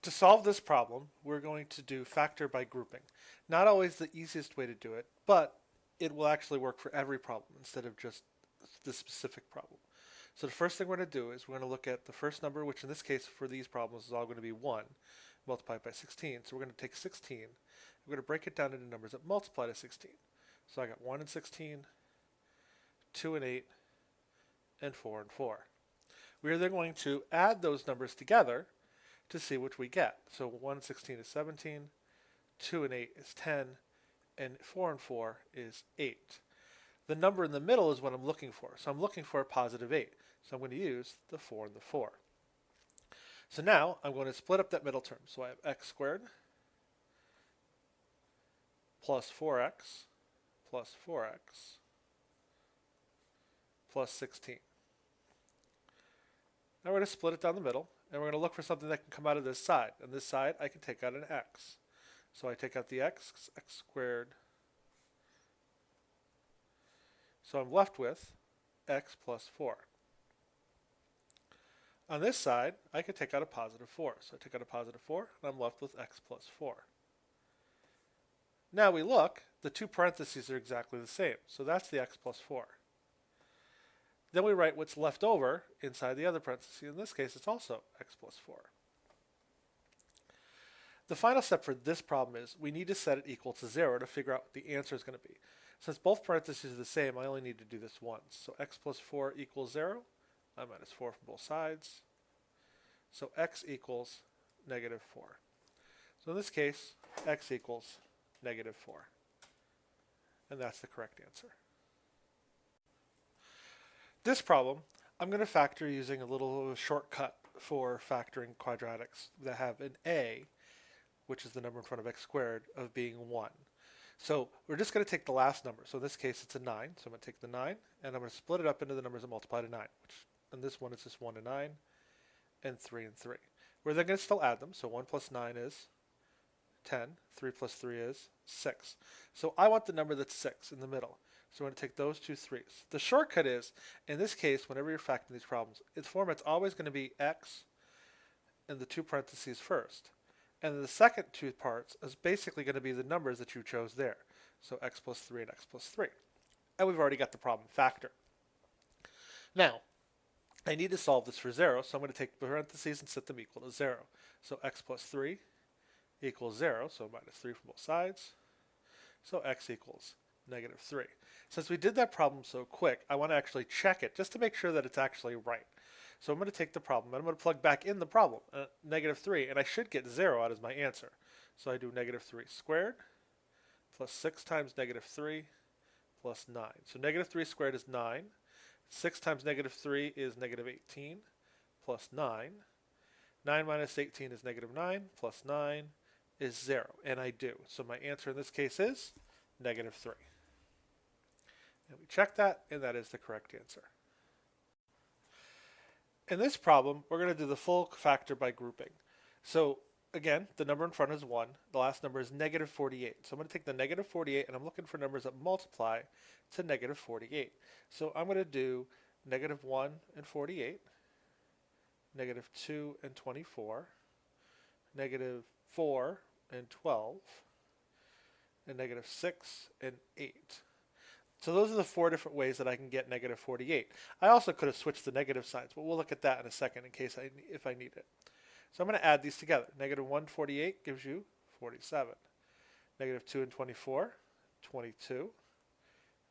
To solve this problem, we're going to do factor by grouping. Not always the easiest way to do it, but it will actually work for every problem instead of just the specific problem. So the first thing we're going to do is we're going to look at the first number, which in this case for these problems is all going to be 1 multiplied by 16. So we're going to take 16, we're going to break it down into numbers that multiply to 16. So I got 1 and 16, 2 and 8, and 4 and 4. We are then going to add those numbers together to see what we get. So 1 and 16 is 17, 2 and 8 is 10, and 4 and 4 is 8. The number in the middle is what I'm looking for. So I'm looking for a positive 8. So I'm going to use the 4 and the 4. So now I'm going to split up that middle term. So I have x squared plus 4x plus 4x plus 16. Now we're going to split it down the middle, and we're going to look for something that can come out of this side. And this side, I can take out an x. So I take out the x squared. So I'm left with x plus 4. On this side, I could take out a positive 4. So I take out a positive 4, and I'm left with x plus 4. Now we look, the two parentheses are exactly the same. So that's the x plus 4. Then we write what's left over inside the other parenthesis. In this case, it's also x plus 4. The final step for this problem is we need to set it equal to 0 to figure out what the answer is going to be. Since both parentheses are the same, I only need to do this once. So x plus 4 equals 0. I minus 4 from both sides. So x equals negative 4. So in this case, x equals negative 4. And that's the correct answer. This problem, I'm going to factor using a little shortcut for factoring quadratics that have an a, which is the number in front of x squared, of being 1. So we're just going to take the last number. So in this case, it's a 9. So I'm going to take the 9, and I'm going to split it up into the numbers that multiply to 9, which in this one it's just 1 and 9, and 3 and 3. We're then going to still add them. So 1 plus 9 is 10. 3 plus 3 is 6. So I want the number that's 6 in the middle. So we're going to take those two 3's. The shortcut is, in this case, whenever you're factoring these problems, its format's always going to be x and the two parentheses first. And the second two parts is basically going to be the numbers that you chose there. So x plus 3 and x plus 3. And we've already got the problem factor. Now, I need to solve this for 0, so I'm going to take parentheses and set them equal to 0. So x plus 3 equals 0, so minus 3 from both sides. So x equals negative 3. Since we did that problem so quick, I want to actually check it just to make sure that it's actually right. So I'm going to take the problem and I'm going to plug back in the problem, negative 3, and I should get 0 out as my answer. So I do negative 3 squared plus 6 times negative 3 plus 9. So negative 3 squared is 9. 6 times negative 3 is negative 18 plus 9. 9 minus 18 is negative 9 plus 9 is 0, and I do. So my answer in this case is negative 3. And we check that, and that is the correct answer. In this problem, we're going to do the full factor by grouping. So again, the number in front is 1. The last number is negative 48. So I'm going to take the negative 48, and I'm looking for numbers that multiply to negative 48. So I'm going to do negative 1 and 48, negative 2 and 24, negative 4 and 12, and negative 6 and 8. So those are the 4 different ways that I can get negative 48. I also could have switched the negative signs, but we'll look at that in a second in case if I need it. So I'm going to add these together. Negative 1 and 48 gives you 47. Negative 2 and 24, 22.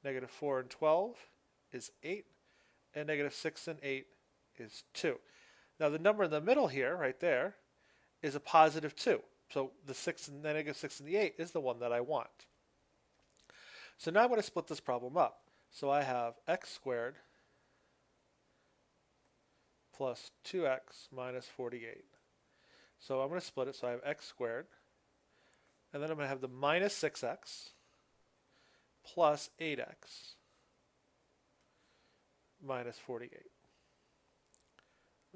Negative 4 and 12 is 8. And negative 6 and 8 is 2. Now the number in the middle here, right there, is a positive 2. So the 6 and the negative 6 and the 8 is the one that I want. So now I'm going to split this problem up. So I have x squared plus 2x minus 48. So I'm going to split it. So I have x squared. And then I'm going to have the minus 6x plus 8x minus 48.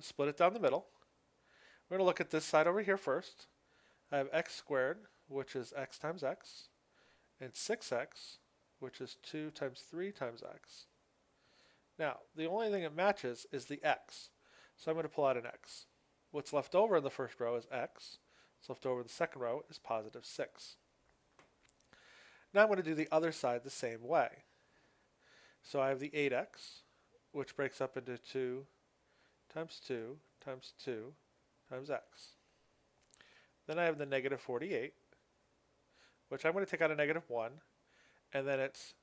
Split it down the middle. We're going to look at this side over here first. I have x squared, which is x times x, and 6x, which is 2 times 3 times x. Now, the only thing that matches is the x. So I'm going to pull out an x. What's left over in the first row is x. What's left over in the second row is positive 6. Now I'm going to do the other side the same way. So I have the 8x, which breaks up into 2 times 2 times 2 times x. Then I have the negative 48, which I'm going to take out a negative 1, and then it's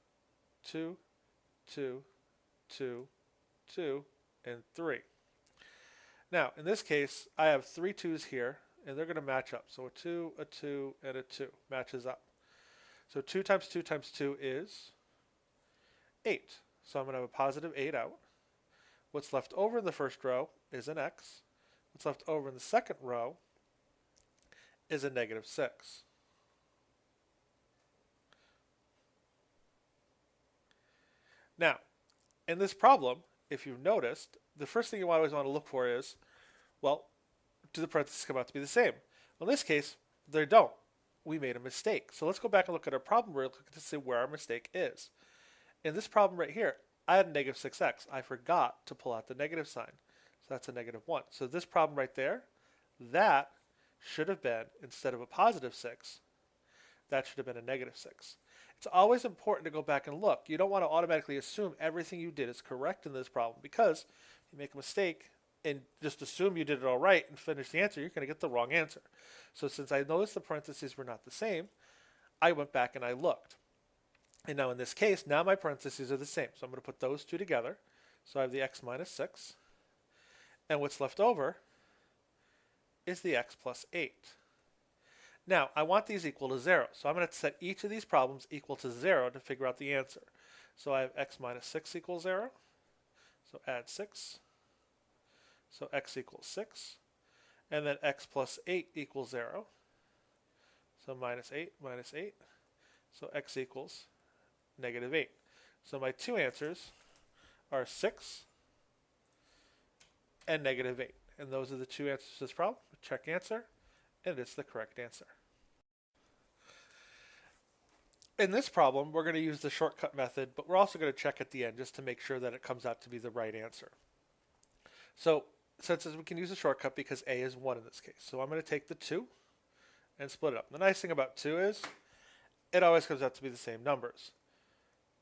2, 2, 2, 2, and 3. Now, in this case, I have 3 2's here, and they're going to match up. So a 2, a 2, and a 2 matches up. So 2 times 2 times 2 is 8. So I'm going to have a positive 8 out. What's left over in the first row is an x. What's left over in the second row is a negative 6. Now, in this problem, if you've noticed, the first thing you always want to look for is, well, do the parentheses come out to be the same? Well, in this case, they don't. We made a mistake. So let's go back and look at our problem real quick to see where our mistake is. In this problem right here, I had a negative 6x. I forgot to pull out the negative sign. So that's a negative 1. So this problem right there, that should have been, instead of a positive 6, that should have been a negative 6. It's always important to go back and look. You don't want to automatically assume everything you did is correct in this problem, because if you make a mistake and just assume you did it all right and finish the answer, you're going to get the wrong answer. So since I noticed the parentheses were not the same, I went back and I looked. And now in this case, now my parentheses are the same. So I'm going to put those two together. So I have the x minus 6. And what's left over is the x plus 8. Now, I want these equal to 0. So I'm going to set each of these problems equal to 0 to figure out the answer. So I have x minus 6 equals 0. So add 6. So x equals 6. And then x plus 8 equals 0. So minus 8 minus 8. So x equals negative 8. So my two answers are 6 and negative 8. And those are the two answers to this problem. Check answer, and it's the correct answer. In this problem, we're going to use the shortcut method, but we're also going to check at the end just to make sure that it comes out to be the right answer. So since we can use a shortcut because a is 1 in this case. So I'm going to take the 2 and split it up. The nice thing about 2 is it always comes out to be the same numbers.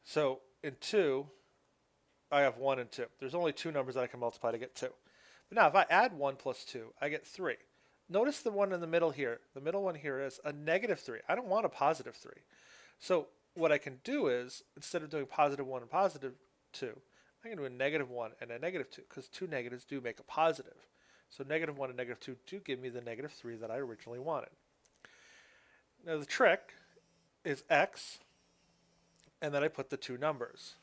So in 2, I have 1 and 2. There's only two numbers that I can multiply to get 2. But now if I add 1 plus 2, I get 3. Notice the one in the middle here. The middle one here is a negative 3. I don't want a positive 3. So what I can do is, instead of doing positive 1 and positive 2, I can do a negative 1 and a negative 2, because two negatives do make a positive. So negative 1 and negative 2 do give me the negative 3 that I originally wanted. Now the trick is x, and then I put the two numbers.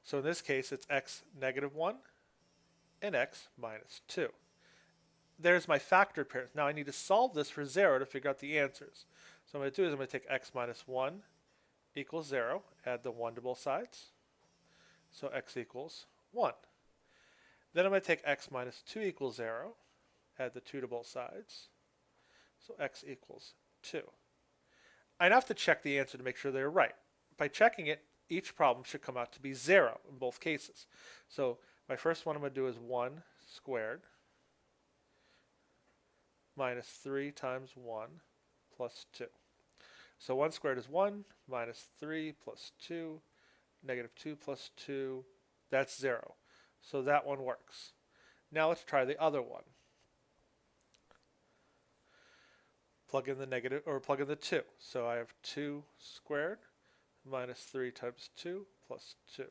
So in this case, it's x negative 1 and x minus 2. There's my factored pairs. Now I need to solve this for 0 to figure out the answers. So what I'm going to do is I'm going to take x minus 1 equals 0, add the 1 to both sides. So x equals 1. Then I'm going to take x minus 2 equals 0, add the 2 to both sides. So x equals 2. I now have to check the answer to make sure they're right. By checking it, each problem should come out to be 0 in both cases. So my first one I'm going to do is 1 squared minus 3 times 1 plus 2. So 1 squared is 1, minus 3 plus 2, negative 2 plus 2, that's 0. So that one works. Now let's try the other one. Plug in the negative, or plug in the 2. So I have 2 squared minus 3 times 2 plus 2.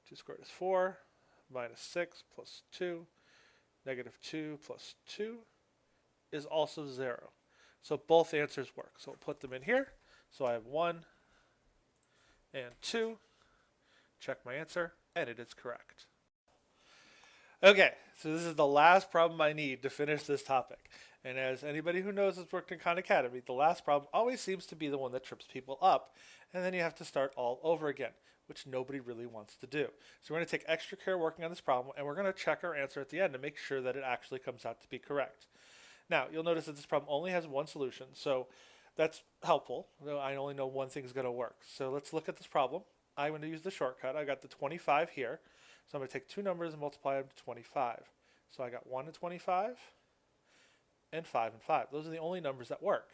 2 squared is 4, minus 6 plus 2, negative 2 plus 2 is also 0. So both answers work. So we'll put them in here. So I have 1 and 2. Check my answer, and it is correct. Okay, so this is the last problem I need to finish this topic. And as anybody who knows has worked in Khan Academy, the last problem always seems to be the one that trips people up, and then you have to start all over again, which nobody really wants to do. So we're going to take extra care working on this problem, and we're going to check our answer at the end to make sure that it actually comes out to be correct. Now, you'll notice that this problem only has one solution, so that's helpful. I only know one thing is going to work. So let's look at this problem. I'm going to use the shortcut. I got the 25 here. So I'm going to take two numbers and multiply them to 25. So I got 1 and 25 and 5 and 5. Those are the only numbers that work.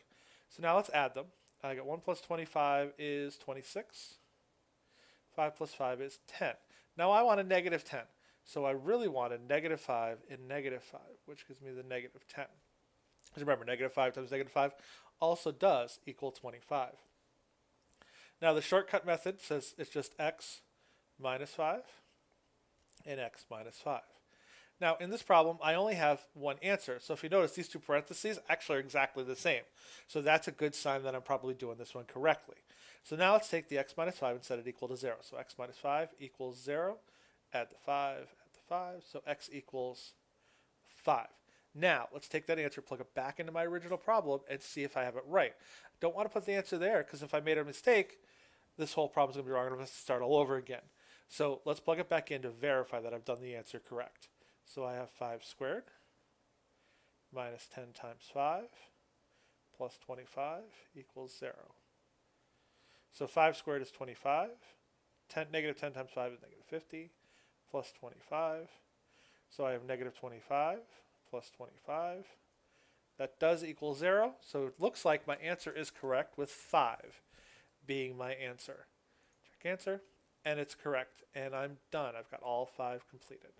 So now let's add them. I got 1 plus 25 is 26. 5 plus 5 is 10. Now I want a negative 10. So I really want a negative 5 and negative 5, which gives me the negative 10. Because remember, negative 5 times negative 5 also does equal 25. Now the shortcut method says it's just x minus 5 and x minus 5. Now in this problem, I only have one answer. So if you notice, these two parentheses actually are exactly the same. So that's a good sign that I'm probably doing this one correctly. So now let's take the x minus 5 and set it equal to 0. So x minus 5 equals 0. Add the 5, add the 5. So x equals 5. Now let's take that answer, plug it back into my original problem, and see if I have it right. I don't want to put the answer there because if I made a mistake, this whole problem is going to be wrong and I'm going to start all over again. So let's plug it back in to verify that I've done the answer correct. So I have 5 squared minus 10 times 5 plus 25 equals 0. So 5 squared is 25. Negative 10 times 5 is negative 50 plus 25. So I have negative 25 plus 25. That does equal 0. So it looks like my answer is correct with 5 being my answer. Check answer, and it's correct. And I'm done. I've got all 5 completed.